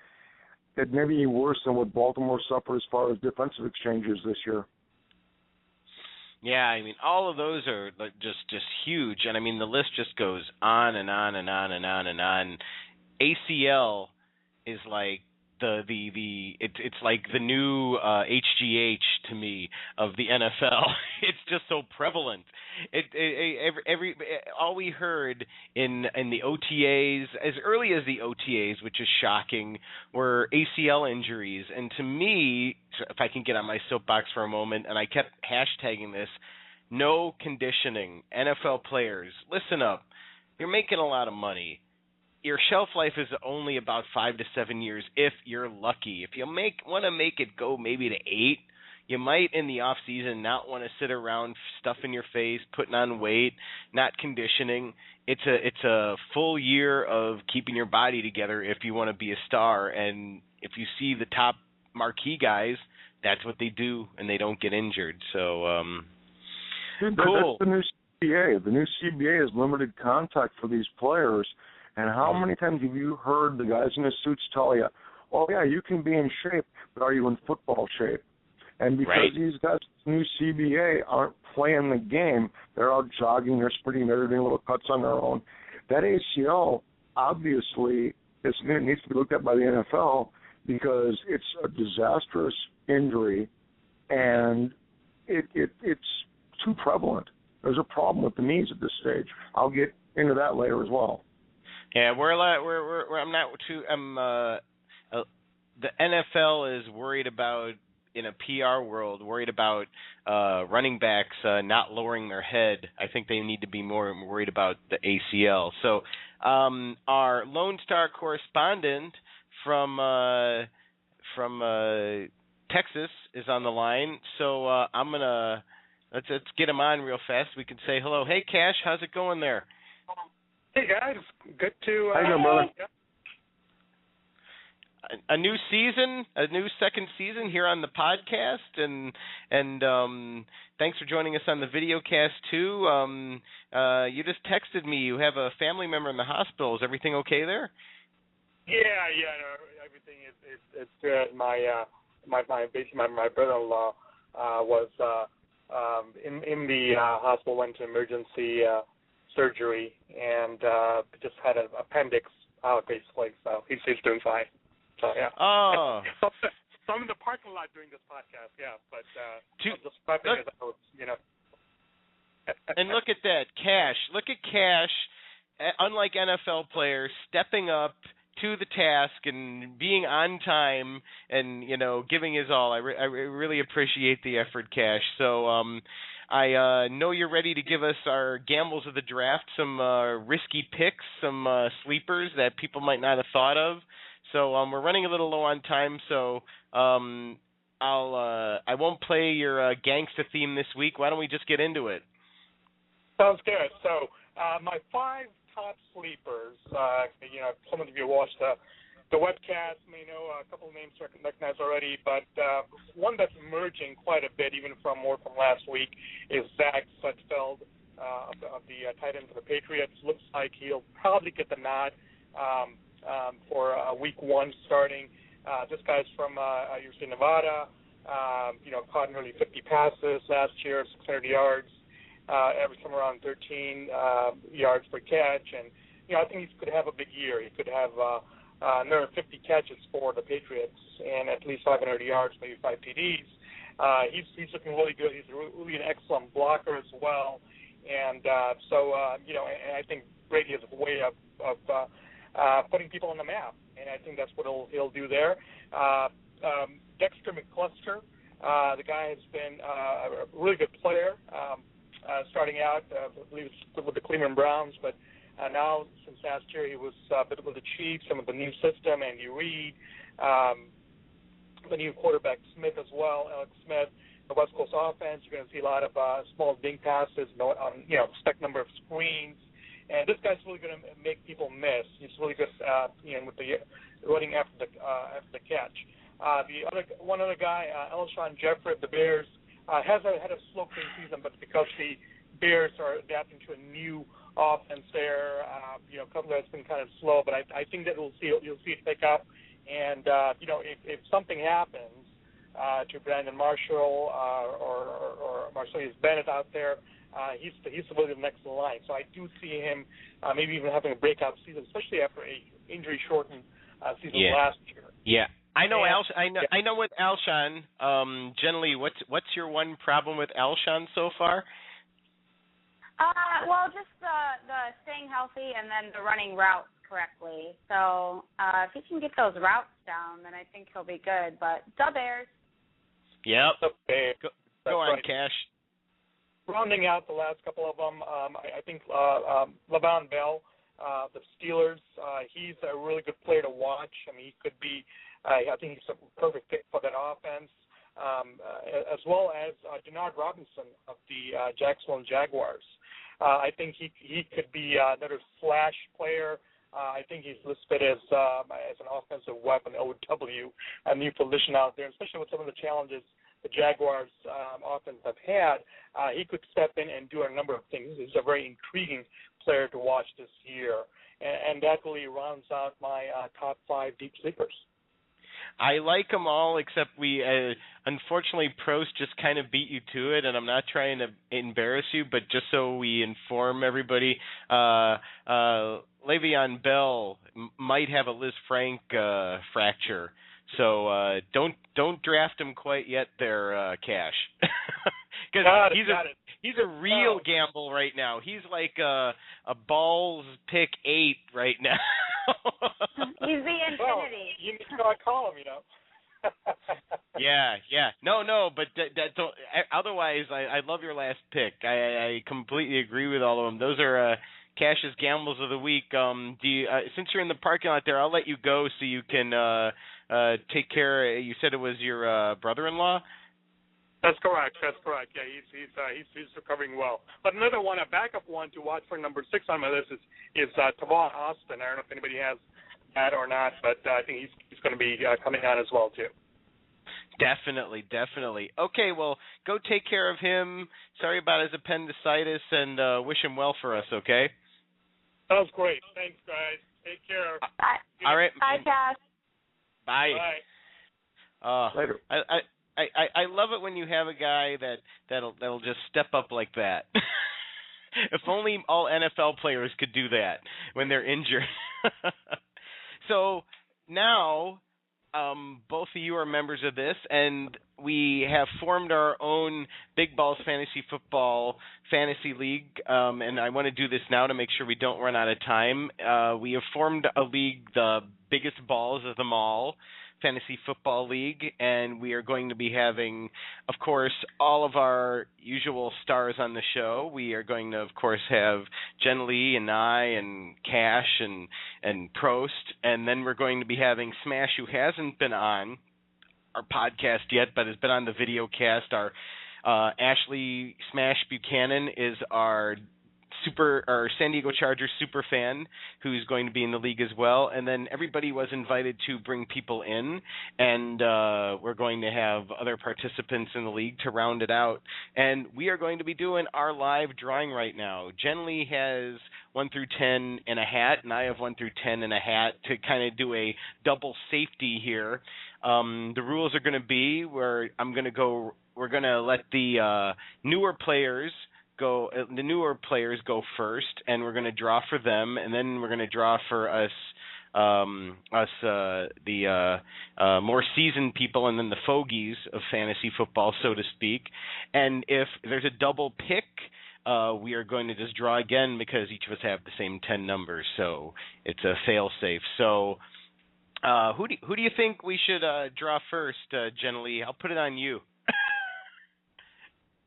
It may be worse than what Baltimore suffered as far as defensive exchanges this year. Yeah, I mean, all of those are just huge, and I mean, the list just goes on and on and on and on and on. ACL is like it's like the new HGH to me of the NFL. It's just so prevalent. All we heard in the OTAs, as early as the OTAs, which is shocking, were ACL injuries. And to me, if I can get on my soapbox for a moment, and I kept hashtagging this, no conditioning. NFL players, listen up. You're making a lot of money. your shelf life is only about 5 to 7 years if you're lucky. If you want to make it go maybe to 8, you might in the off season not want to sit around stuffing your face, putting on weight, not conditioning. It's a full year of keeping your body together if you want to be a star. And if you see the top marquee guys, that's what they do, and they don't get injured. So, cool. That's the new CBA. The new CBA is limited contact for these players. And how many times have you heard the guys in the suits tell you, oh, yeah, you can be in shape, but are you in football shape? And because these guys, new CBA, aren't playing the game, they're out jogging, they're sprinting, they're doing little cuts on their own. That ACL, obviously, it needs to be looked at by the NFL because it's a disastrous injury, and it's too prevalent. There's a problem with the knees at this stage. I'll get into that later as well. Yeah, the NFL is worried about, in a PR world, worried about running backs not lowering their head. I think they need to be more worried about the ACL. So our Lone Star correspondent from Texas is on the line. So I'm gonna let's get him on real fast. We can say hello. Hey, Cash, how's it going there? Hey guys, good to. How you doing, brother? A new season, a new second season here on the podcast, and thanks for joining us on the video cast too. You just texted me. You have a family member in the hospital. Is everything okay there? Yeah, no, everything is good. My brother-in-law was in the hospital, went to emergency surgery, and just had an appendix out basically. So he's doing fine. So, yeah. Oh. So I'm in the parking lot doing this podcast, yeah. But I'm just prepping as I was, And look at that, Cash. Look at Cash, unlike NFL players, stepping up to the task and being on time and, giving his all. I really appreciate the effort, Cash. So I know you're ready to give us our gambles of the draft, some risky picks, some sleepers that people might not have thought of. So we're running a little low on time, so I won't play your gangsta theme this week. Why don't we just get into it? Sounds good. So my 5 top sleepers. Some of you watched the webcast may know a couple of names recognized already, but one that's emerging quite a bit, even from last week, is Zach Sudfeld of the tight end for the Patriots. Looks like he'll probably get the nod for week 1 starting. This guy's from University of Nevada. Caught nearly 50 passes last year, 600 yards, averaged somewhere around 13 yards per catch. And I think he could have a big year. He could have another 50 catches for the Patriots and at least 500 yards, maybe 5 TDs. He's looking really good. He's really an excellent blocker as well. And and I think Brady has a way of putting people on the map, and I think that's what he'll do there. Dexter McCluster, the guy has been a really good player, starting out, I believe, with the Cleveland Browns, but now since last year he was with the Chiefs and with the new system, Andy Reid, the new quarterback Smith as well, Alex Smith. The West Coast offense, you're going to see a lot of small dink passes, spec number of screens. And this guy's really going to make people miss. He's really good, with the running after the catch. One other guy, Alshon Jeffrey of the Bears, had a slow preseason, but because the Bears are adapting to a new offense there, a couple that's been kind of slow. But I think that you'll see it pick up. And if something happens to Brandon Marshall or Marcellus Bennett out there, he's really the next in line. So I do see him maybe even having a breakout season, especially after a injury-shortened season last year. Yeah, I know. I know with Alshon. Jenilee, what's your one problem with Alshon so far? Well, just the staying healthy and then the running routes correctly. So if he can get those routes down, then I think he'll be good. But the Bears. Yep. Go on, right. Cash. Rounding out the last couple of them, I think Le'Veon Bell the Steelers. He's a really good player to watch. I mean, he could be, I think he's a perfect fit for that offense, as well as Denard Robinson of the Jacksonville Jaguars. I think he could be another flash player. I think he's listed as an offensive weapon, OW, a new position out there, especially with some of the challenges the Jaguars offense have had. He could step in and do a number of things. He's a very intriguing player to watch this year, and that really rounds out my top 5 deep sleepers. I like them all, except we, unfortunately, Prost just kind of beat you to it, and I'm not trying to embarrass you, but just so we inform everybody, Le'Veon Bell might have a Liz Frank fracture, so don't draft him quite yet there, Cash. Because he's a real gamble right now. He's like a balls pick 8 right now. He's the infinity. Well, you need to call him, you know. Yeah. No, but otherwise, I love your last pick. I completely agree with all of them. Those are Cash's gambles of the week. Since you're in the parking lot there, I'll let you go so you can take care. You said it was your brother-in-law? That's correct. Yeah, he's recovering well. But another one, a backup one to watch for number 6 on my list is Tavon Austin. I don't know if anybody has that or not, but I think he's going to be coming on as well too. Definitely. Okay, well, go take care of him. Sorry about his appendicitis, and wish him well for us. Okay. Sounds great. Thanks, guys. Take care. Bye. All right. Bye, Cash. Bye. Later. I love it when you have a guy that'll just step up like that. If only all NFL players could do that when they're injured. So now, both of you are members of this, and we have formed our own Big Balls Fantasy Football Fantasy League, and I want to do this now to make sure we don't run out of time. We have formed a league, the biggest balls of them all, Fantasy Football League, and we are going to be having, of course, all of our usual stars on the show. We are going to, of course, have Jenilee and I and Cash and Prost, and then we're going to be having Smash, who hasn't been on our podcast yet, but has been on the video cast. Our Ashley Smash Buchanan is our San Diego Chargers super fan who's going to be in the league as well, and then everybody was invited to bring people in, and we're going to have other participants in the league to round it out, and we are going to be doing our live drawing right now. Jenilee has 1 through 10 in a hat, and I have 1 through 10 in a hat to kind of do a double safety here. The rules are going to be we're going to let the newer players go first, and we're going to draw for them, and then we're going to draw for us the more seasoned people, and then the fogies of fantasy football, so to speak. And if there's a double pick, we are going to just draw again because each of us have the same 10 numbers, so it's a fail-safe. So who do you think we should draw first, Jenilee? I'll put it on you.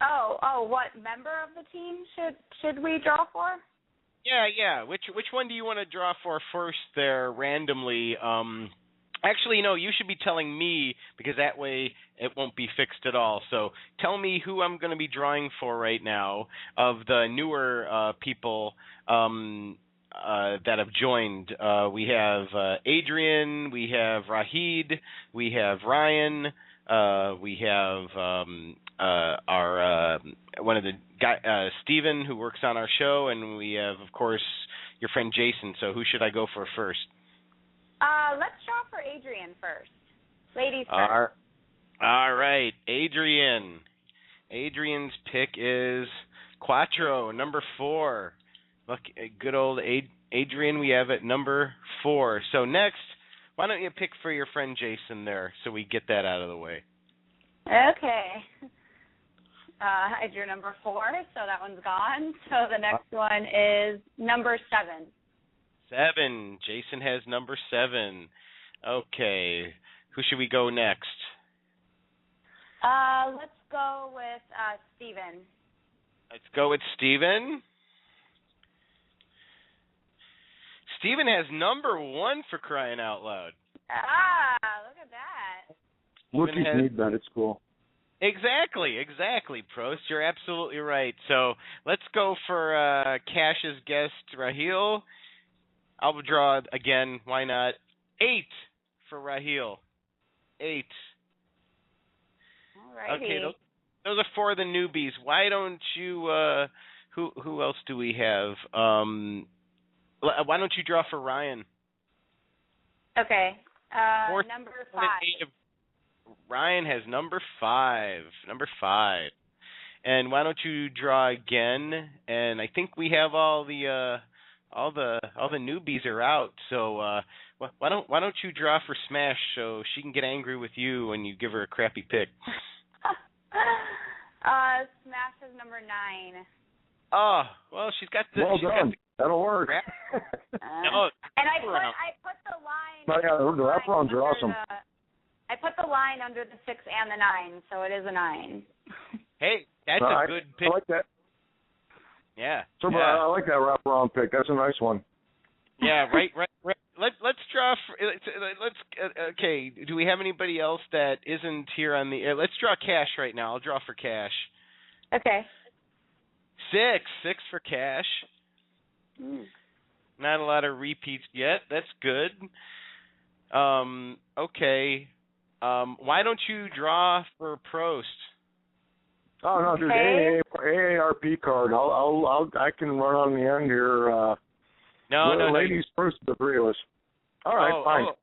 Oh, what member of the team should we draw for? Yeah. Which one do you want to draw for first there randomly? Actually, no, you should be telling me because that way it won't be fixed at all. So tell me who I'm going to be drawing for right now of the newer people that have joined. We have Adrian, we have Rahid, we have Ryan, we have our one of the guy Steven, who works on our show, and we have, of course, your friend Jason. So who should I go for first? Let's draw for Adrian first. Ladies first. All right, Adrian. Adrian's pick is Quattro, number 4. Look, good old Adrian, we have at number 4. So next, why don't you pick for your friend Jason there so we get that out of the way? Okay. I drew number 4, so that one's gone. So the next one is number 7. 7. Jason has number 7. Okay. Who should we go next? Let's go with Steven. Let's go with Steven. Steven has number 1 for crying out loud. Ah, look at that. Rookies need that at school. Exactly, Prost. You're absolutely right. So let's go for Cash's guest, Raheel. I'll draw again. Why not? 8 for Raheel. 8. All righty. Okay, those are for the newbies. Why don't you? Who else do we have? Why don't you draw for Ryan? Okay. Number 5. Ryan has number 5. Number 5. And why don't you draw again? And I think we have all the newbies are out. So why don't you draw for Smash so she can get angry with you when you give her a crappy pick? Smash is number 9. Oh, well, she's got the. Well done. That'll work. No, and I put the line. Oh, yeah, the wraparounds are awesome. I put the line under the 6 and the 9, so it is a 9. Hey, that's a good pick. I like that. Yeah. So, I like that wraparound pick. That's a nice one. Yeah, right. Let's draw. Okay. Do we have anybody else that isn't here on the air? Let's draw Cash right now. I'll draw for Cash. Okay. 6 for Cash. Not a lot of repeats yet. That's good. Okay. Why don't you draw for Prost? Oh no, dude, AARP card. I can run on the end here. No. Ladies first, the 3 of us. All right, fine. Oh,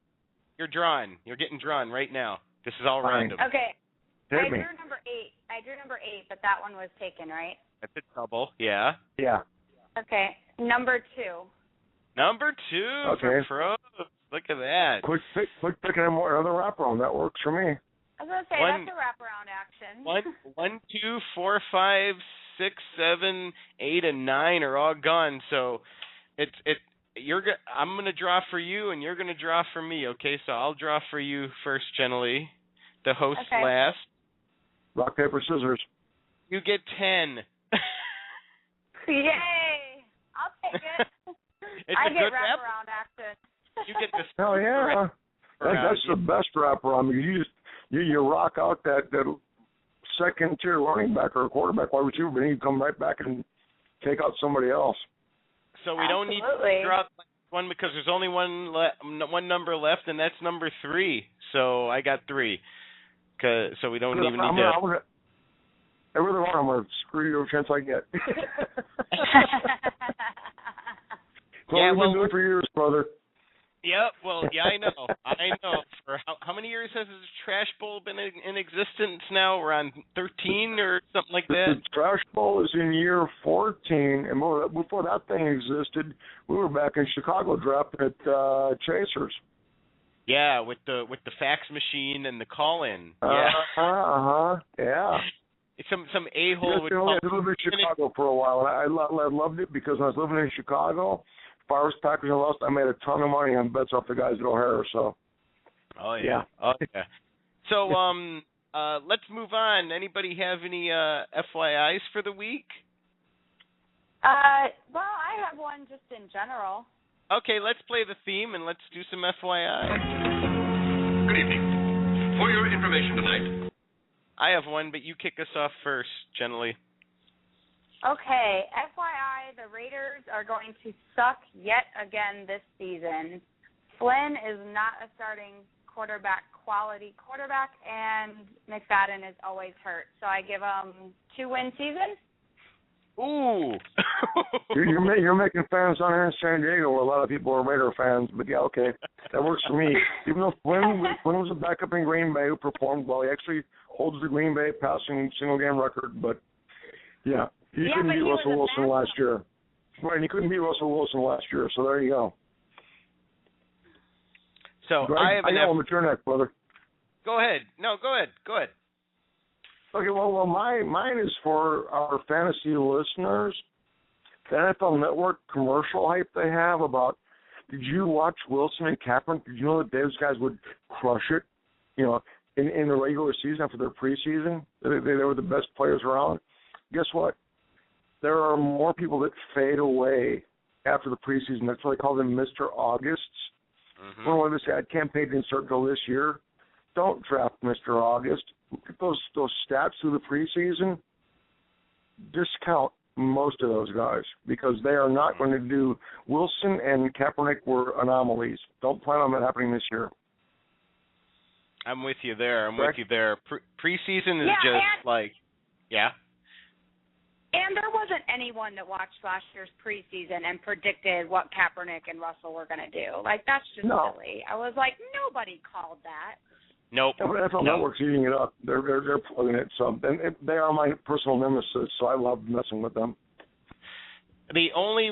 you're drawn. You're getting drawn right now. This is all fine. random. Okay. Hit me. I drew number 8, but that one was taken, right? That's a double. Yeah. Yeah. Okay. Number 2. Number 2 for Prost. Look at that. Quick picking another wraparound. That works for me. I was gonna say that's a wraparound action. 1, 2, 4, 5, 6, 7, 8, and 9 are all gone. So I'm gonna draw for you, and you're gonna draw for me. Okay, so I'll draw for you first, Jenilee. The host last. Rock, paper, scissors. You get 10. Yay! I'll take it. I get wraparound action. You get this. Hell yeah! That's the best wraparound. You rock out that second tier running back or quarterback, wide receiver, but then you come right back and take out somebody else. So we don't need to draw one because there's only one number left, and that's number 3. So I got 3. So we don't even need to. I really want. I'm gonna screw you every chance I get. We've been doing for years, brother. Yep. Well, yeah, I know. For how many years has this trash bowl been in existence now? We're on 13 or something like that. The trash bowl is in year 14, and before that thing existed, we were back in Chicago drafting at Chasers. Yeah, with the fax machine and the call-in. Yeah. Some a-hole would call. I lived in Chicago for a while, and I loved it because when I was living in Chicago, Packers and lost, I made a ton of money on bets off the guys at O'Hara. So. Oh yeah. So let's move on. Anybody have any FYIs for the week? Well, I have one just in general. Okay, let's play the theme and let's do some FYI. Good evening. For your information tonight. I have one, but you kick us off first, Jenilee. Okay, FYI, the Raiders are going to suck yet again this season. Flynn is not a starting quality quarterback, and McFadden is always hurt. So I give them 2-win season. Ooh. You're making fans on here in San Diego where a lot of people are Raider fans, but yeah, okay. That works for me. Even though Flynn was a backup in Green Bay who performed well, he actually holds the Green Bay passing single-game record, but yeah. He couldn't beat Russell Wilson last year. Right, he couldn't beat Russell Wilson last year, so there you go. So I have know I'm at your neck, brother. Go ahead. No, go ahead. Okay, well, mine is for our fantasy listeners. The NFL Network commercial hype they have about, did you watch Wilson and Kaepernick? Did you know that those guys would crush it, in the regular season after their preseason? They were the best players around. Guess what? There are more people that fade away after the preseason. That's why they call them Mr. Augusts. One of this ad campaign didn't start until this year. Don't draft Mr. August. Look at those stats through the preseason. Discount most of those guys because they are not going to do. Wilson and Kaepernick were anomalies. Don't plan on that happening this year. I'm with you there. Preseason is yeah. And there wasn't anyone that watched last year's preseason and predicted what Kaepernick and Russell were going to do. Like, that's just silly. I was like, nobody called that. Nope. NFL Network's eating it up. They're plugging it. So, and they are my personal nemesis, so I love messing with them. The only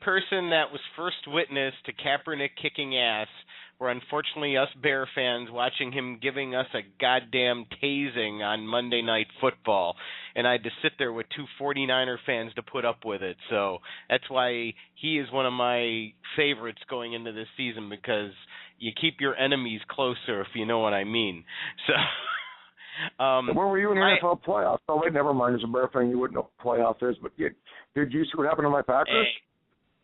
person that was first witness to Kaepernick kicking ass were unfortunately us Bear fans watching him giving us a goddamn tasing on Monday Night Football. And I had to sit there with two 49er fans to put up with it. So that's why he is one of my favorites going into this season because you keep your enemies closer, if you know what I mean. So where were you in the NFL playoffs? Oh, wait, never mind. As a Bear fan, you wouldn't know what playoff is. But did you see what happened to my Packers? Hey.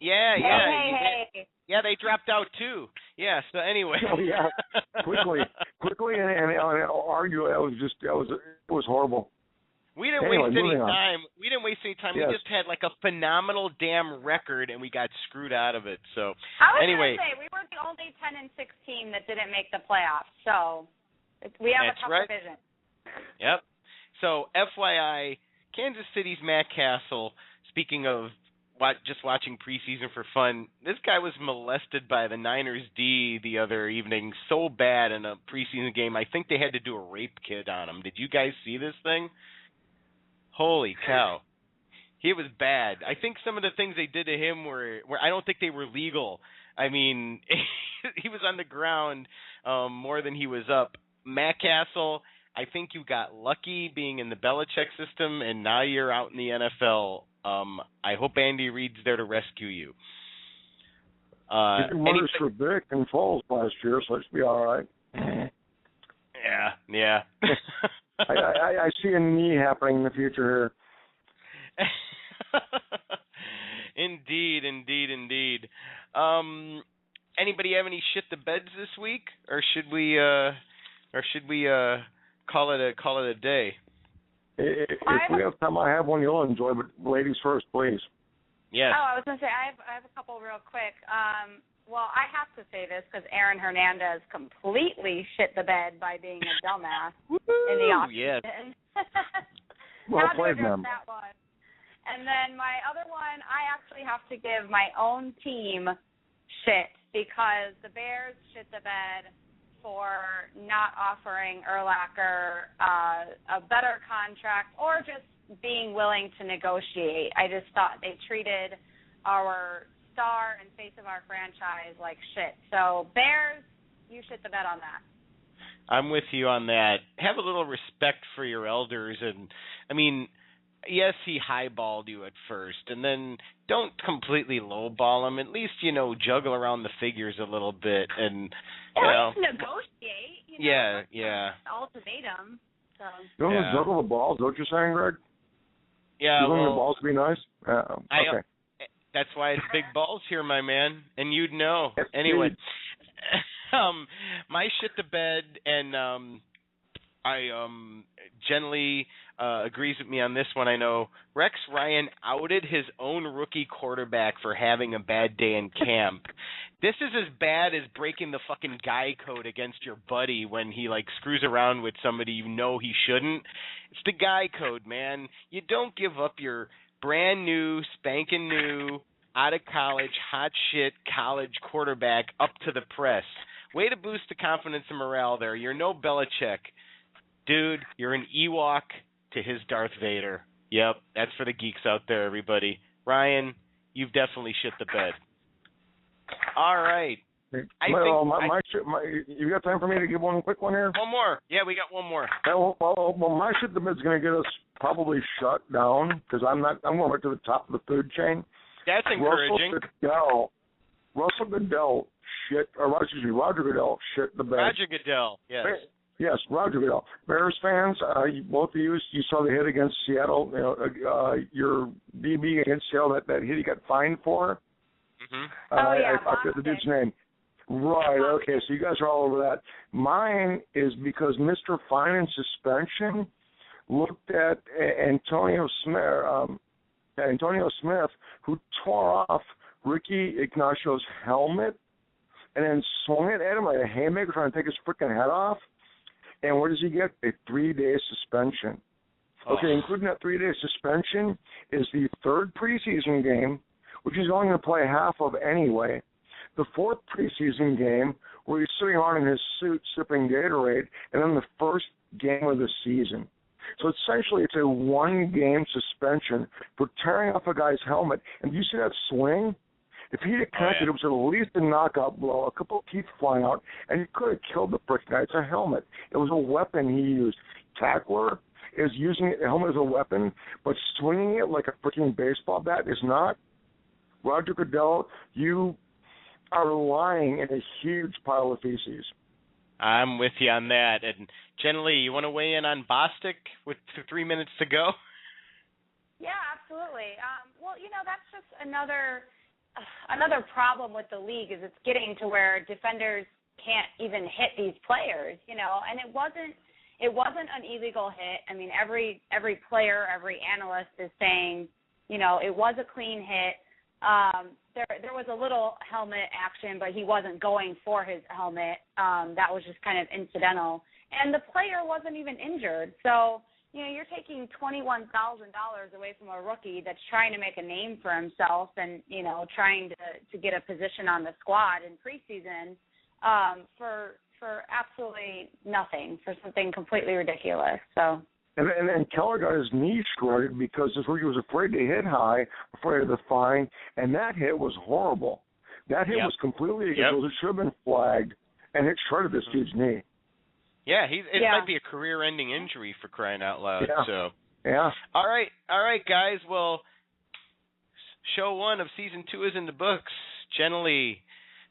Yeah. Hey. Yeah, they dropped out too. Yeah. So anyway. Oh yeah. Quickly, and argue. It was horrible. We didn't waste any time. We didn't waste any time. Yes. We just had like a phenomenal damn record, and we got screwed out of it. So I was anyway, going to say we were the only 10-6 team that didn't make the playoffs. So we have a tough division. Yep. So FYI, Kansas City's Matt Castle. Speaking of just watching preseason for fun, this guy was molested by the Niners D the other evening so bad in a preseason game. I think they had to do a rape kit on him. Did you guys see this thing? Holy cow. He was bad. I think some of the things they did to him were I don't think they were legal. I mean, he was on the ground more than he was up. Matt Castle, I think you got lucky being in the Belichick system, and now you're out in the NFL. I hope Andy Reid's there to rescue you. He did wonders for Vic and Foles last year, so it should be all right. Yeah. I see a knee happening in the future here. Indeed. Anybody have any shit the beds this week, or should we call it a day? If we have time, I have one you'll enjoy, but ladies first, please. Yes. Oh, I was going to say, I have a couple real quick. Well, I have to say this because Aaron Hernandez completely shit the bed by being a dumbass in the offseason. Yes. Well played, ma'am. That one. And then my other one, I actually have to give my own team shit because the Bears shit the bed for not offering Urlacher a better contract or just being willing to negotiate. I just thought they treated our star and face of our franchise like shit. So, Bears, you shit the bed on that. I'm with you on that. Have a little respect for your elders. And, I mean, yes, he highballed you at first. And then don't completely lowball him. At least, juggle around the figures a little bit. And, at least negotiate. Yeah. Ultimatum. So. You want to juggle the balls, don't you saying, Greg? Yeah, you want the balls to be nice? Okay. That's why it's big balls here, my man, and you'd know. Yes, anyway, my shit the bed, and Jenilee agrees with me on this one. I know Rex Ryan outed his own rookie quarterback for having a bad day in camp. This is as bad as breaking the fucking guy code against your buddy when he screws around with somebody you know he shouldn't. It's the guy code, man. You don't give up your brand new, spanking new, out of college, hot shit college quarterback up to the press. Way to boost the confidence and morale there. You're no Belichick. Dude, you're an Ewok to his Darth Vader. Yep, that's for the geeks out there, everybody. Ryan, you've definitely shit the bed. All right. You got time for me to give one quick one here? One more. Yeah, we got one more. Well, my shit the bed's going to get us probably shut down because I'm going right to the top of the food chain. That's encouraging. Roger Goodell shit the bed. Roger Goodell, yes. Yes, Roger Goodell. Bears fans, both of you saw the hit against Seattle. Your DB against Seattle, that hit he got fined for. Mm-hmm. I forget the dude's name. Right, okay, so you guys are all over that. Mine is because Mr. Fine and Suspension looked at Antonio Smith, who tore off Ricky Ignacio's helmet and then swung it at him like a haymaker trying to take his freaking head off. And what does he get? A 3-day suspension. Okay, including that 3-day suspension is the third preseason game, which he's only going to play half of anyway. The fourth preseason game, where he's sitting on in his suit sipping Gatorade, and then the first game of the season. So essentially, it's a 1-game suspension for tearing off a guy's helmet. And do you see that swing? If he'd have connected, it was at least a knockout blow, a couple of teeth flying out, and he could have killed the freaking guy. It's a helmet. It was a weapon he used. Tackler is using the helmet as a weapon, but swinging it like a freaking baseball bat is not. Roger Goodell, you are lying in a huge pile of feces. I'm with you on that. And Jenilee, you want to weigh in on Bostic with 3 minutes to go? Yeah, absolutely. Well, that's just another problem with the league is it's getting to where defenders can't even hit these players, and it wasn't an illegal hit. I mean, every player, every analyst is saying, it was a clean hit. There was a little helmet action, but he wasn't going for his helmet. That was just kind of incidental. And the player wasn't even injured. So, you're taking $21,000 away from a rookie that's trying to make a name for himself and, trying to get a position on the squad in preseason for absolutely nothing, for something completely ridiculous. So. And then Keller got his knee shredded because this rookie was afraid to hit high, afraid of the fine, and that hit was horrible. That hit was completely against it should have been flagged, and it shredded this dude's knee. Yeah, it might be a career-ending injury for crying out loud. Yeah. So. Yeah. All right, guys. Well, show 1 of season 2 is in the books. Jenilee,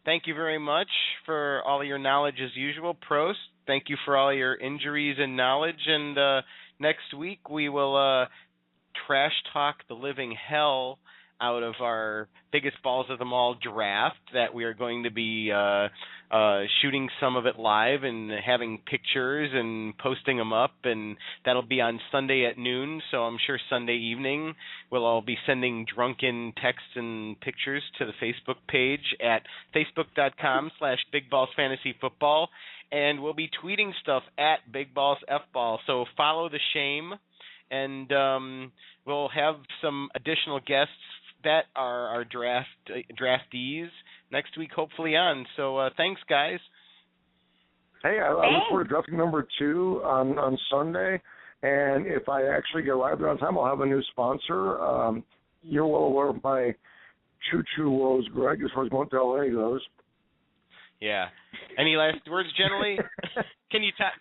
thank you very much for all of your knowledge as usual. Prost, thank you for all your injuries and knowledge. And next week we will trash talk the living hell out of our biggest balls of them all draft that we are going to be shooting some of it live and having pictures and posting them up, and that'll be on Sunday at noon, so I'm sure Sunday evening we'll all be sending drunken texts and pictures to the Facebook page at facebook.com/BigBallsFantasyFootball, and we'll be tweeting stuff at BigBallsFBall, so follow the shame, and we'll have some additional guests that are our draftees next week, hopefully on. So thanks, guys. Hey, I look forward to drafting number 2 on Sunday, and if I actually get arrived on time, I'll have a new sponsor. You're well aware of my choo-choo woes, Greg, as far as going to L.A. goes. Yeah. Any last words, Jenilee? Can you top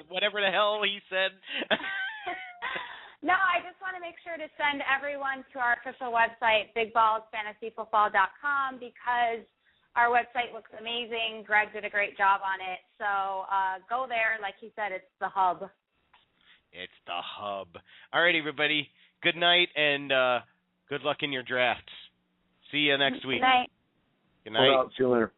whatever the hell he said? No, I just want to make sure to send everyone to our official website, BigBallsFantasyFootball.com, because our website looks amazing. Greg did a great job on it. So go there. Like he said, it's the hub. It's the hub. All right, everybody. Good night, and good luck in your drafts. See you next week. Good night. Good night. See you later.